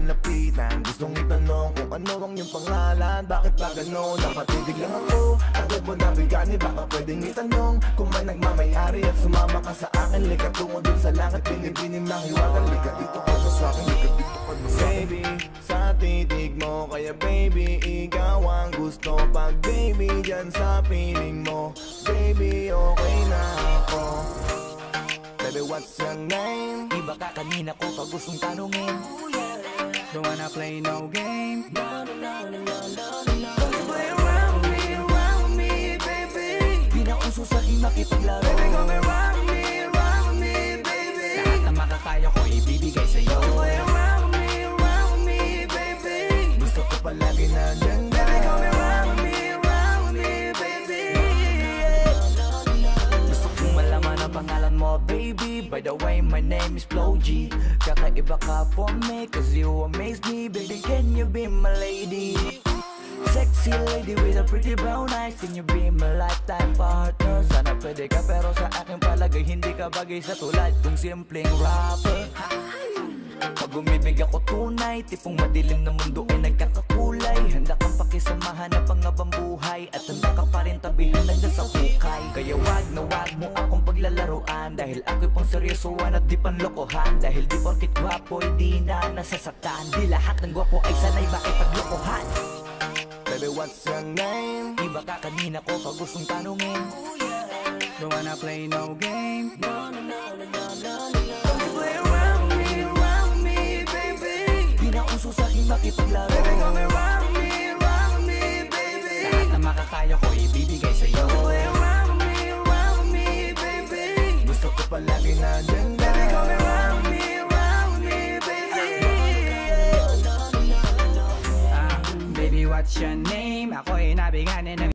man lapitan. Gustong itanong kung ano ang iyong pangalan. Bakit ba gano'n? Napatidig lang ako. Agad mo nabigani, baka pwedeng itanong kung may nagmamayari at sumama ka sa akin. Lika tungo dun sa langit, binibinim ng hiwagan. Lika dito ka sa akin, lika dito ka sa akin. Baby, sa titig mo, kaya baby, ikaw ang gusto. Pag baby, dyan sa piling mo, baby, okay na ako. Baby, what's your name? Iba ka kanina ko pag gustong tanungin. Don't wanna play no game. Don't you play around me, baby. Di na uso sa aking makipaglaro. Baby, come around me, baby. Lahat na makakaya ko ibibigay sa'yo. Don't you play around me, baby. Gusto ko palagi na dyan. Baby, come around me, baby. Gusto kong malaman ang pangalan mo, baby. By the way, my name is Flo G. Kakaiba ka for me, cause you amaze me. Baby, can you be my lady? Sexy lady with a pretty brown eyes. Can you be my lifetime partner? Sana pwede ka, pero sa aking palagay hindi ka bagay sa tulad kong simpleng rapper. Pag umibig ako tunay, tipong madilim na mundo ay nagkakakulay. Handa kang pakisamahan na pangabang buhay, at handa ka pa rin tabihan ng nasa hukay. Kaya wag na wag mo akong paglalaruan, dahil ako'y pang seryosoan at di panlokohan. Dahil di porkit gwapo'y di na nasasaktan, di lahat ng gwapo ay sanay makipaglokohan. Baby, what's your name? Iba ka kanina ko pag gustong tanungin. Don't wanna play no game. Don't you play around me, baby. Di na uso sa aking makipaglaro. Baby, come around me, baby. Lahat na makakaya ko ibibigay sa'yo. Don't you play around me, baby. Gusto ko palagi na dyan. Baby, come around me, baby. Baby, what's your name? Ako'y nabiganin ng